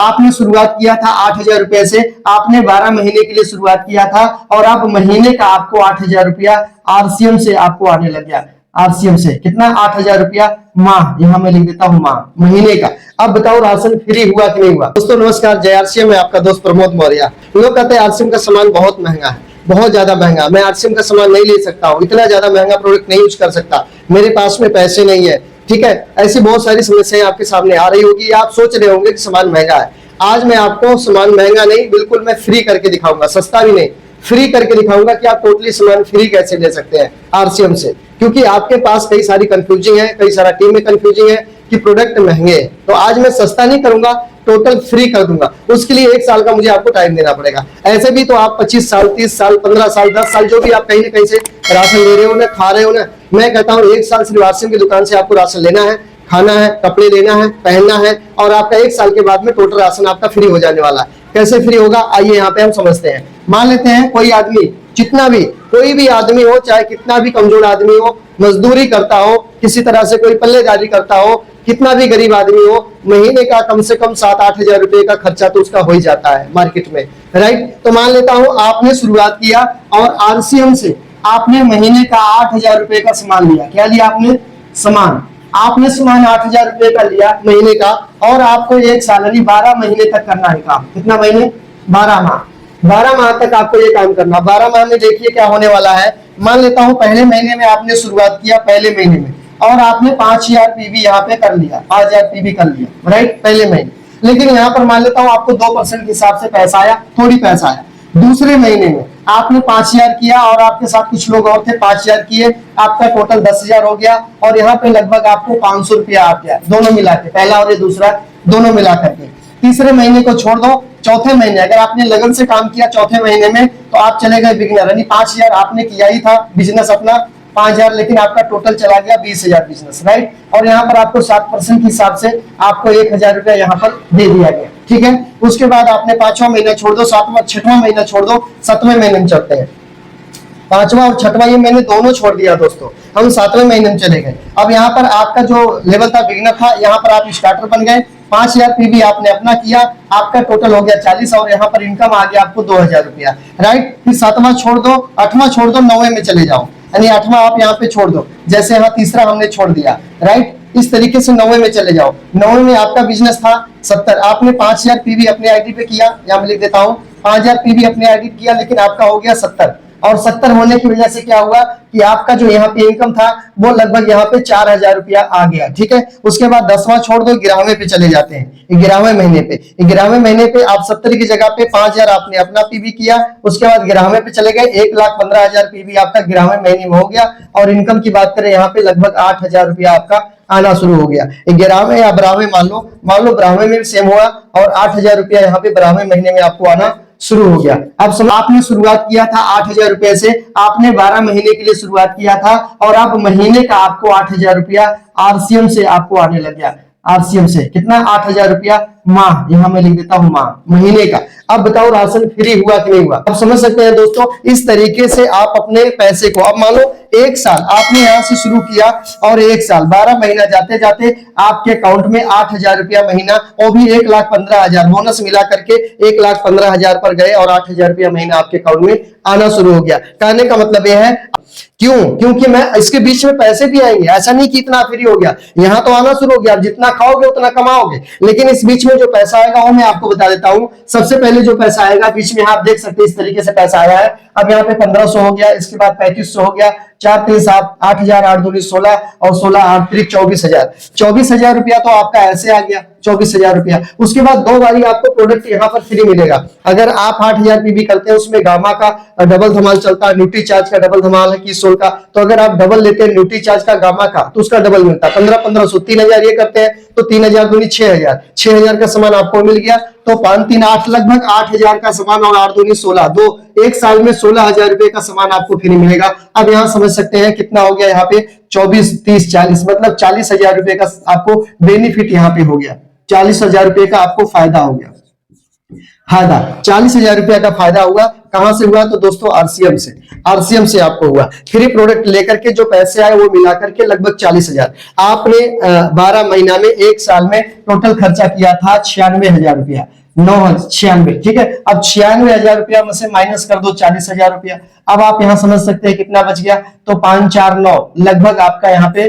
आपने शुरुआत किया था 8,000 रुपए से, आपने 12 महीने के लिए शुरुआत किया था और अब महीने का आपको 8,000 रुपया आरसीएम से आपको आने लग गया। आरसीएम से कितना? 8,000 रुपया माह, यहां मैं लिख देता हूं माह, महीने का। अब बताओ राशन फ्री हुआ कि नहीं हुआ? दोस्तों नमस्कार, जय आरसीएम में आपका दोस्त प्रमोद मौर्य। लोग कहते हैं आरसीएम का सामान बहुत महंगा है, बहुत ज्यादा महंगा, मैं आरसीएम का सामान नहीं ले सकता हूँ, इतना ज्यादा महंगा प्रोडक्ट नहीं यूज कर सकता, मेरे पास में पैसे नहीं है। ठीक है, ऐसी बहुत सारी समस्याएं आपके सामने आ रही होगी, आप सोच रहे होंगे कि सामान महंगा है। आज मैं आपको सामान महंगा नहीं, बिल्कुल मैं फ्री करके दिखाऊंगा, सस्ता भी नहीं, फ्री करके दिखाऊंगा कि आप टोटली सामान फ्री कैसे ले सकते हैं आरसीएम से। क्योंकि आपके पास कई सारी कंफ्यूजिंग है, कई सारा टीम में कंफ्यूजिंग है कि प्रोडक्ट महंगे हैं, तो आज मैं सस्ता नहीं करूंगा, टोटल फ्री कर दूंगा। उसके लिए 1 साल का मुझे आपको टाइम देना पड़ेगा। ऐसे भी तो आप 25 साल, 30 साल, 15 साल, 10 साल, जो भी आप कहीं ना कहीं से राशन ले रहे हो ना, खा रहे हो ना, मैं कहता हूँ 1 साल सिर्फ आरसीएम की दुकान से आपको राशन लेना है, खाना है, कपड़े लेना है, पहनना है, और आपका 1 साल के बाद में टोटल राशन आपका फ्री हो जाने वाला है। कैसे फ्री होगा आइए यहाँ पे हम समझते हैं। मान लेते हैं कोई आदमी, जितना भी, कोई भी आदमी हो, चाहे कितना भी कमजोर आदमी हो, मजदूरी करता हो, किसी तरह से कोई पल्लेदारी करता हो, कितना भी गरीब आदमी हो, महीने का कम से कम 7-8 हजार रुपए का खर्चा तो उसका हो ही जाता है मार्केट में, राइट। तो मान लेता हूं आपने शुरुआत किया और आरसीएम से आपने महीने का 8,000 रुपए का सामान लिया। क्या लिया आपने? सामान। आपने सामान 8,000 रुपए का लिया महीने का, और आपको 1 साल यानी 12 महीने तक करना है काम। कितना महीने? 12 माह। 12 माह तक आपको ये काम करना। 12 माह में देखिए क्या होने वाला है। मान लेता हूं पहले महीने में आपने शुरुआत किया, पहले महीने में, और आपने 5,000 पीवी यहाँ पे कर लिया, 5,000 पीवी कर लिया, राइट, पहले महीने। लेकिन यहाँ पर मान लेता हूँ आपको 2% के हिसाब से पैसा आया, थोड़ी पैसा आया। दूसरे महीने में आपने 5,000 किया और आपके साथ कुछ लोग और थे, 5,000 किए, आपका टोटल 10,000 हो गया, और यहाँ पे लगभग आपको 500 रुपया आ गया, दोनों मिला के, पहला और ये दूसरा दोनों मिला करके। तीसरे महीने को छोड़ दो, चौथे महीने अगर आपने लगन से काम किया चौथे महीने में, तो आप चले गए बिगिनर, यानी 5,000 आपने किया ही था बिजनेस अपना, 5,000, लेकिन आपका टोटल चला गया 20,000 बिजनेस, राइट। और यहाँ पर आपको 7% के हिसाब से आपको 1,000 रुपया यहाँ पर दे दिया गया, ठीक है। उसके बाद आपने 5वां महीना छोड़ दो, 7वां 6वां महीना छोड़ दो, 7वें महीने में चलते हैं। 5वां और 6वां ये मैंने दोनों छोड़ दिया दोस्तों, हम 7वें महीने में चले गए। अब यहाँ पर आपका जो लेवल था बिगिनर था, यहाँ पर आप स्टार्टर बन गए, 5,000 पीवी आपने अपना किया, आपका टोटल हो गया 40, और यहाँ पर इनकम आ गया आपको 2,000 रुपया, राइट। फिर 7वां छोड़ दो, 8वां छोड़ दो, 9वें में चले जाओ, यानी 8वां आप यहाँ पे छोड़ दो, जैसे यहाँ तीसरा हमने छोड़ दिया, राइट। इस तरीके से 9वें में चले जाओ। 9वें में आपका बिजनेस था 70, आपने 5,000 पीवी अपने आईडी पे किया, यहाँ मैं लिख देता हूँ 5,000 पीवी अपने आईडी किया, लेकिन आपका हो गया 70, और 70 होने की वजह से क्या हुआ कि आपका जो यहाँ पे इनकम था वो लगभग यहाँ पे 4,000 रुपया आ गया, ठीक है। उसके बाद 10वां छोड़ दो, 11वें पे चले जाते हैं, 11वें महीने पे। 11वें महीने पे आप 70 की जगह पे 5,000 आपने अपना पीवी किया, उसके बाद 11वें पे चले गए, 1,15,000 पीवी आपका 11वें महीने में हो गया, और इनकम की बात करें यहाँ पे लगभग 8,000 रुपया आपका आना शुरू हो गया। 11वें या 12वें मान लो 12वें में भी सेम हुआ, और 8,000 रुपया यहाँ पे 12वें महीने में आपको आना शुरू हो गया। अब आपने शुरुआत किया था 8,000 रुपए से, आपने 12 महीने के लिए शुरुआत किया था, और अब महीने का आपको 8,000 रुपया आरसीएम से आपको आने लग गया। आरसीएम से कितना? 8,000 रुपया माह, यहां मैं लिख देता हूं माह, महीने का। अब बताओ राशन फ्री हुआ कि नहीं हुआ? अब समझ सकते हैं दोस्तों, इस तरीके से आप अपने पैसे को, अब मान लो 1 साल आपने यहां से शुरू किया, और 1 साल 12 महीना जाते जाते आपके अकाउंट में 8,000 रुपया महीना, वो भी 1,15,000 बोनस मिला करके 1,15,000 पर गए, और 8,000 रुपया महीना आपके अकाउंट में आना शुरू हो गया। कहने का मतलब यह है, क्यों? क्योंकि मैं इसके बीच में पैसे भी आएंगे, ऐसा नहीं कि इतना फ्री हो गया, यहां तो आना शुरू हो गया, आप जितना खाओगे उतना कमाओगे, लेकिन इस बीच में जो पैसा आएगा वो मैं आपको बता देता हूं। सबसे पहले जो पैसा आएगा बीच में, आप देख सकते हैं इस तरीके से पैसा आया है। अब यहाँ पे 1,500 हो गया, इसके बाद 3,500 हो गया, 4 3 7 8,000, 8 दूनी 16, और 16 8 3 24,000। 24,000 रुपया तो आपका ऐसे आ गया, 24,000 रुपया। उसके बाद 2 बारी आपको प्रोडक्ट यहाँ पर फ्री मिलेगा। अगर आप 8,000 पीवी करते हैं, उसमें गामा का डबल धमाल चलता है, न्यूट्री चार्ज का डबल धमाल है 21 का, तो अगर आप डबल लेते हैं न्यूट्री चार्ज का, गामा का, तो उसका डबल मिलता है 1500 3,000 ये करते हैं, तो 3,000 दूनी 6,000, 6,000 का सामान आपको मिल गया। तो 5 3 8 लगभग 8,000 का सामान, और 8 दूनी 16, 1 साल में 16,000 रुपए का सामान आपको फ्री मिलेगा। अब यहाँ समझ सकते हैं कितना हो गया, यहाँ पे 24 30 40, मतलब 40,000 रुपए का आपको बेनिफिट यहाँ पे हो गया, 40,000 रुपए का आपको फायदा हो गया। फायदा 40,000 रुपया का फायदा हुआ। कहां से हुआ? तो दोस्तों आरसीएम से, आरसीएम से आपको हुआ। फ्री प्रोडक्ट लेकर के जो पैसे आए वो मिलाकर के लगभग 40,000। आपने 12 महीना में, एक साल में टोटल खर्चा किया था 96,000 रुपया, 96, ठीक है। अब 96,000 रुपया में से माइनस कर दो 40,000 रुपया। अब आप यहां समझ सकते हैं कितना बच गया, तो 5 4 9, लगभग आपका यहाँ पे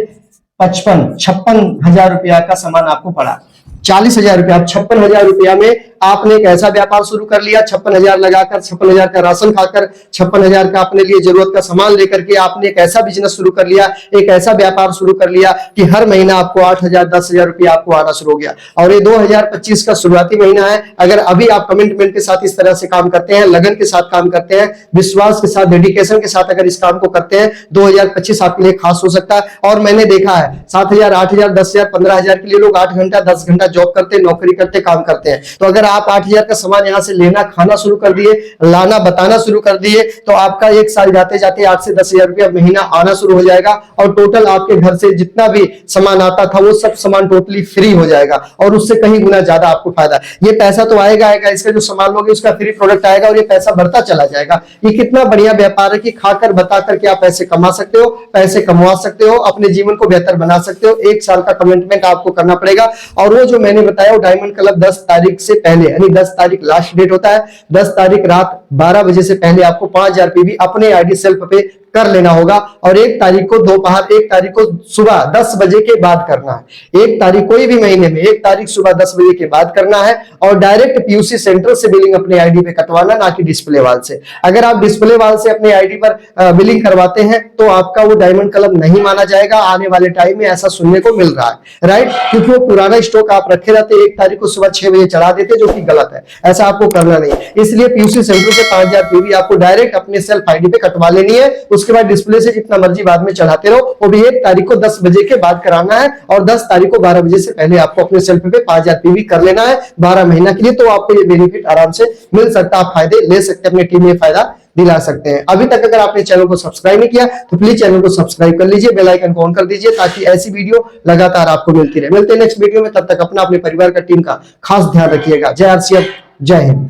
56,000 रुपया का सामान आपको पड़ा। 40,000 रुपया, 56,000 रुपया में आपने एक ऐसा व्यापार शुरू कर लिया, 56,000 लगाकर, 56,000 का राशन खाकर, 56,000 का अपने लिए जरूरत का सामान लेकर के आपने एक ऐसा बिजनेस शुरू कर लिया, एक ऐसा व्यापार शुरू कर लिया कि हर महीना आपको 8,000 10,000 रुपया आपको आना शुरू हो गया। और ये 2025 का शुरुआती महीना है। अगर अभी आप कमिटमेंट के साथ इस तरह से काम करते हैं, लगन के साथ काम करते हैं, विश्वास के साथ, डेडिकेशन के साथ अगर इस काम को करते हैं, 2025 आपके लिए खास हो सकता है। और मैंने देखा है 7,000 8,000 10,000 15,000 के लिए लोग 8 घंटा 10 घंटा जॉब करते, नौकरी करते, काम करते हैं। तो अगर आप 8,000 का सामान यहां से लेना खाना शुरू कर दिए, लाना बताना शुरू कर दिए, तो आपका एक साल जाते जाते 8 से 10,000 रुपया महीना आना शुरू हो जाएगा। और टोटल आपके घर से जितना भी सामान आता था वो सब सामान टोटली फ्री हो जाएगा, और उससे कहीं गुना ज्यादा आपको फायदा। ये पैसा तो आएगा आएगा, इसका जो सामान लोगे उसका फ्री प्रोडक्ट आएगा और ये पैसा बढ़ता चला जाएगा। ये कितना बढ़िया व्यापार है कि खाकर बता करके आप पैसे कमा सकते हो, पैसे कमवा सकते हो, अपने जीवन को बेहतर बना सकते हो। एक साल का कमिटमेंट आपको करना पड़ेगा। और वो जो मैंने बताया वो डायमंड क्लब 10 तारीख से पहले, यानी 10 तारीख लास्ट डेट होता है, 10 तारीख रात 12 बजे से पहले आपको 5,000 पीवी अपने आईडी सेल्फ पे कर लेना होगा। और 1 तारीख को दोपहर, 1 तारीख को सुबह 10 बजे के बाद करना है। 1 तारीख कोई भी महीने में 1 तारीख सुबह 10 बजे के बाद करना है। और डायरेक्ट पीयूसी सेंटर से बिलिंग अपने आईडी पे कटवाना, ना कि डिस्प्ले वाल से। अगर आप डिस्प्ले वाल से अपने आईडी पर बिलिंग करवाते हैं तो आपका वो डायमंड क्लब नहीं माना जाएगा। आने वाले टाइम में ऐसा सुनने को मिल रहा है, राइट, क्योंकि वो पुराना स्टॉक आप रखे रहते, 1 तारीख को सुबह 6 बजे चढ़ा देते, जो कि गलत है। ऐसा आपको करना नहीं। इसलिए पीयूसी सेंटर से 5,000 पीवी आपको डायरेक्ट अपने सेल्फ आईडी पे कटवा लेनी है। उसके बाद डिस्प्ले से जितना मर्जी बाद में चढ़ाते रहो, वो भी 1 तारीख को 10 बजे के बाद कराना है। और 10 तारीख को 12 बजे से पहले आपको अपने सेल्फ पे 5,000 पीवी कर लेना है 12 महीना के लिए। तो आपको ये बेनिफिट आराम से मिल सकता है, आप फायदे ले सकते हैं, अपनी टीम में फायदा दिला सकते हैं। अभी तक अगर आपने चैनल को सब्सक्राइब नहीं किया तो प्लीज चैनल को सब्सक्राइब कर लीजिए, बेल आइकन को ऑन कर दीजिए, ताकि ऐसी वीडियो लगातार आपको मिलती रहे। मिलते हैं नेक्स्ट वीडियो में, तब तक अपना, अपने परिवार का, टीम का खास ध्यान रखिएगा। जय आरसीएफ, जय हिंद।